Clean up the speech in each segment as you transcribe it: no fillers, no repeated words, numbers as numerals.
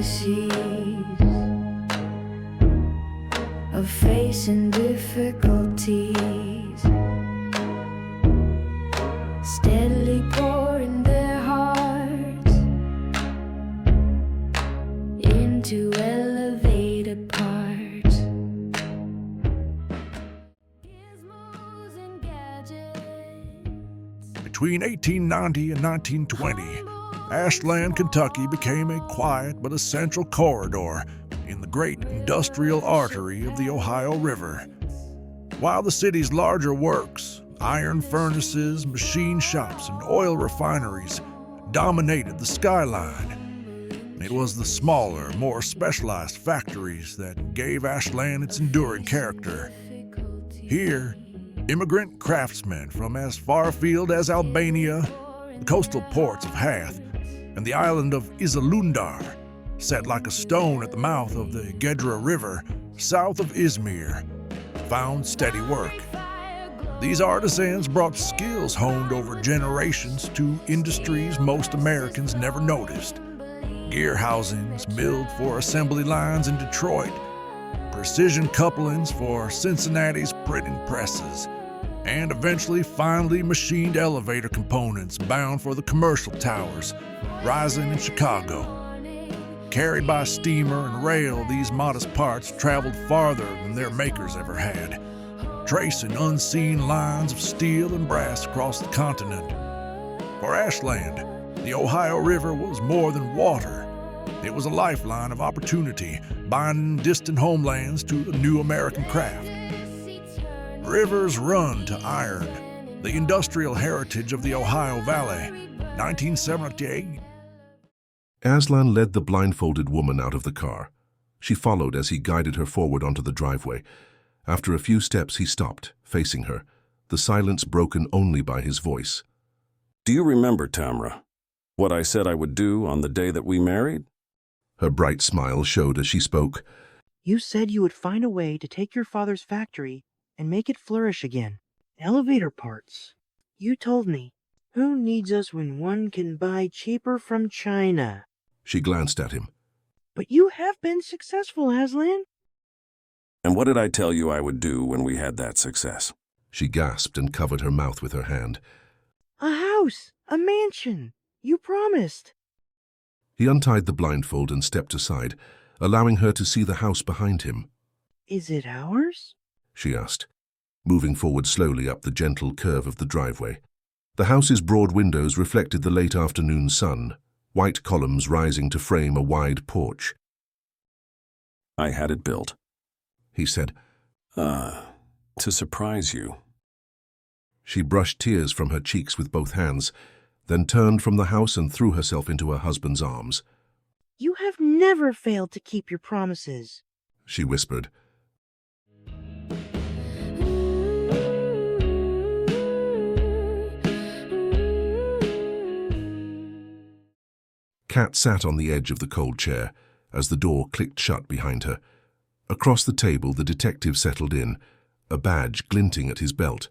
intricacies of facing difficulties, steadily pouring their hearts into elevated parts. Gizmos and gadgets. Between 1890 and 1920, Ashland, Kentucky became a quiet but essential corridor in the great industrial artery of the Ohio River. While the city's larger works, iron furnaces, machine shops, and oil refineries dominated the skyline, it was the smaller, more specialized factories that gave Ashland its enduring character. Here, immigrant craftsmen from as far afield as Albania, the coastal ports of Hath, and the island of Isalundar, set like a stone at the mouth of the Gregorio River, south of Izmir, found steady work. These artisans brought skills honed over generations to industries most Americans never noticed. Gear housings milled for assembly lines in Detroit, precision couplings for Cincinnati's printing presses, and eventually finely machined elevator components bound for the commercial towers rising in Chicago. Carried by steamer and rail, these modest parts traveled farther than their makers ever had, tracing unseen lines of steel and brass across the continent. For Ashland, the Ohio River was more than water. It was a lifeline of opportunity, binding distant homelands to the new American craft. Rivers run to iron, the industrial heritage of the Ohio Valley, 1978. Aslan led the blindfolded woman out of the car. She followed as he guided her forward onto the driveway. After a few steps, he stopped, facing her, the silence broken only by his voice. Do you remember, Tamra, what I said I would do on the day that we married? Her bright smile showed as she spoke. You said you would find a way to take your father's factory and make it flourish again. Elevator parts. You told me, who needs us when one can buy cheaper from China? She glanced at him. But you have been successful, Aslan. And what did I tell you I would do when we had that success? She gasped and covered her mouth with her hand. A house, a mansion. You promised. He untied the blindfold and stepped aside, allowing her to see the house behind him. Is it ours? She asked, moving forward slowly up the gentle curve of the driveway. The house's broad windows reflected the late afternoon sun, white columns rising to frame a wide porch. I had it built, he said. To surprise you. She brushed tears from her cheeks with both hands, then turned from the house and threw herself into her husband's arms. You have never failed to keep your promises, she whispered. Kat sat on the edge of the cold chair as the door clicked shut behind her. Across the table, the detective settled in, a badge glinting at his belt.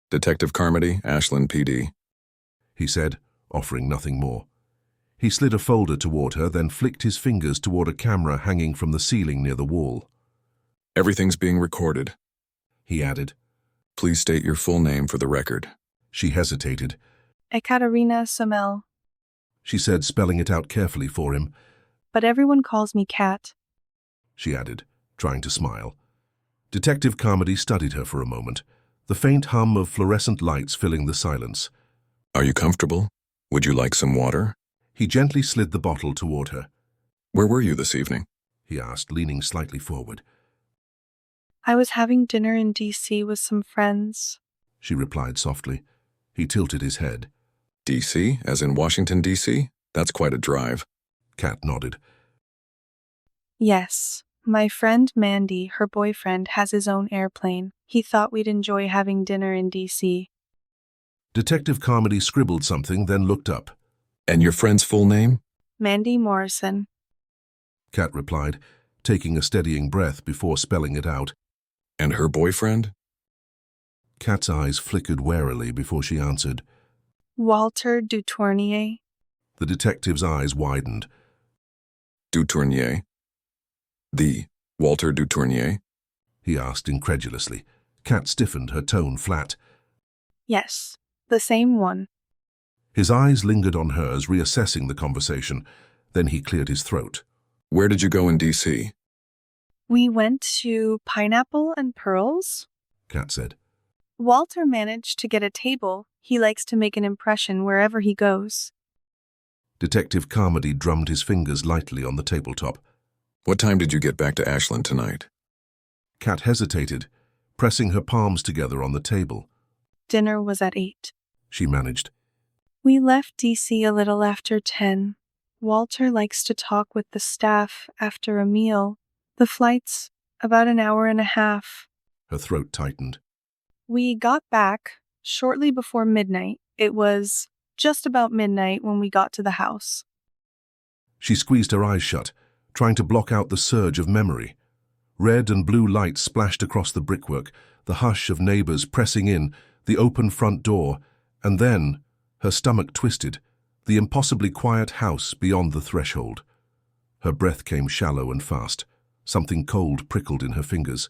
Detective Carmody, Ashland PD, he said, offering nothing more. He slid a folder toward her, then flicked his fingers toward a camera hanging from the ceiling near the wall. Everything's being recorded, he added. Please state your full name for the record. She hesitated. Ekaterina Somel. She said, spelling it out carefully for him. But everyone calls me Kat, she added, trying to smile. Detective Carmody studied her for a moment, the faint hum of fluorescent lights filling the silence. Are you comfortable? Would you like some water? He gently slid the bottle toward her. Where were you this evening? He asked, leaning slightly forward. I was having dinner in D.C. with some friends, she replied softly. He tilted his head. D.C., as in Washington, D.C.? That's quite a drive. Kat nodded. Yes. My friend Mandy, her boyfriend, has his own airplane. He thought we'd enjoy having dinner in D.C. Detective Carmody scribbled something, then looked up. And your friend's full name? Mandy Morrison, Kat replied, taking a steadying breath before spelling it out. And her boyfriend? Kat's eyes flickered warily before she answered. Walter Dutournier. The detective's eyes widened. Du Tournier? The Walter du Tournier? He asked incredulously. Kat stiffened, her tone flat. Yes, the same one. His eyes lingered on hers, reassessing the conversation. Then he cleared his throat. Where did you go in D.C.? We went to Pineapple and Pearls. Kat said. Walter managed to get a table. He likes to make an impression wherever he goes. Detective Carmody drummed his fingers lightly on the tabletop. What time did you get back to Ashland tonight? Kat hesitated, pressing her palms together on the table. Dinner was at 8. She managed. We left D.C. a little after 10. Walter likes to talk with the staff after a meal. The flight's about an hour and a half. Her throat tightened. We got back shortly before midnight. It was just about midnight when we got to the house. She squeezed her eyes shut, trying to block out the surge of memory. Red and blue lights splashed across the brickwork, the hush of neighbors pressing in, the open front door, and then, her stomach twisted, the impossibly quiet house beyond the threshold. Her breath came shallow and fast. Something cold prickled in her fingers.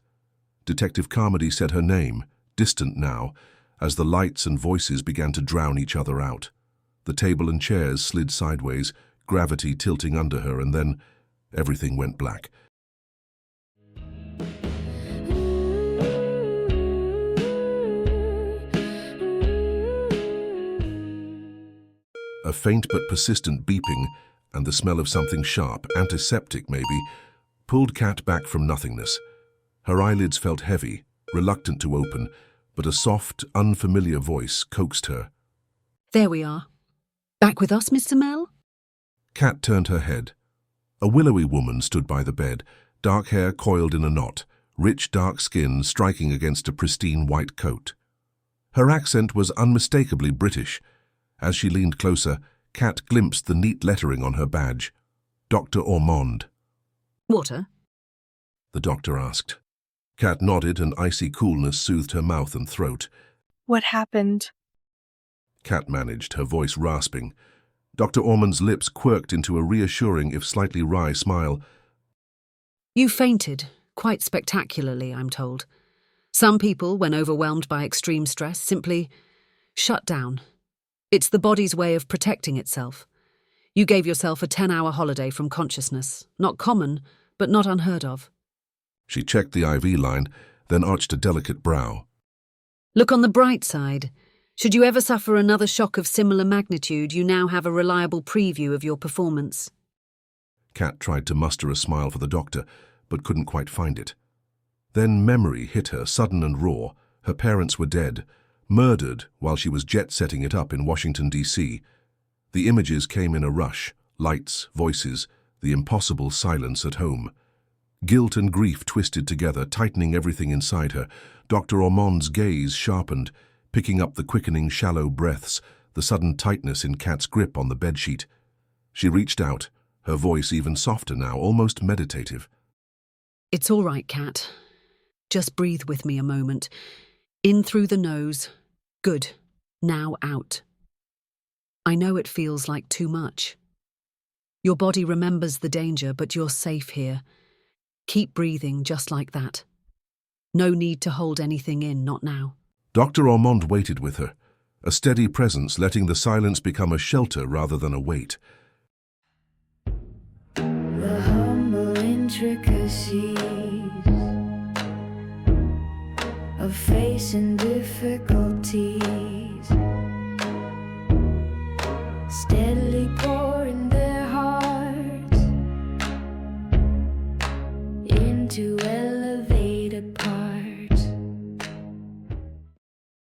Detective Carmody said her name, distant now, as the lights and voices began to drown each other out. The table and chairs slid sideways, gravity tilting under her, and then everything went black. A faint but persistent beeping, and the smell of something sharp, antiseptic maybe, pulled Kat back from nothingness. Her eyelids felt heavy, reluctant to open, but a soft, unfamiliar voice coaxed her. There we are. Back with us, Mr. Mell? Kat turned her head. A willowy woman stood by the bed, dark hair coiled in a knot, rich dark skin striking against a pristine white coat. Her accent was unmistakably British. As she leaned closer, Kat glimpsed the neat lettering on her badge. Dr. Ormond. Water? The doctor asked. Kat nodded, and icy coolness soothed her mouth and throat. What happened? Kat managed, her voice rasping. Dr. Ormond's lips quirked into a reassuring, if slightly wry, smile. You fainted, quite spectacularly, I'm told. Some people, when overwhelmed by extreme stress, simply shut down. It's the body's way of protecting itself. You gave yourself a 10-hour holiday from consciousness. Not common, but not unheard of. She checked the IV line, then arched a delicate brow. Look on the bright side. Should you ever suffer another shock of similar magnitude, you now have a reliable preview of your performance. Kat tried to muster a smile for the doctor, but couldn't quite find it. Then memory hit her, sudden and raw. Her parents were dead, murdered while she was jet-setting it up in Washington, D.C. The images came in a rush, lights, voices, the impossible silence at home. Guilt and grief twisted together, tightening everything inside her. Dr. Ormond's gaze sharpened, picking up the quickening, shallow breaths, the sudden tightness in Kat's grip on the bedsheet. She reached out, her voice even softer now, almost meditative. It's all right, Kat. Just breathe with me a moment. In through the nose. Good. Now out. I know it feels like too much. Your body remembers the danger, but you're safe here. Keep breathing just like that. No need to hold anything in, not now. Dr. Ormond waited with her, a steady presence letting the silence become a shelter rather than a weight. The humble intricacies of facing difficulties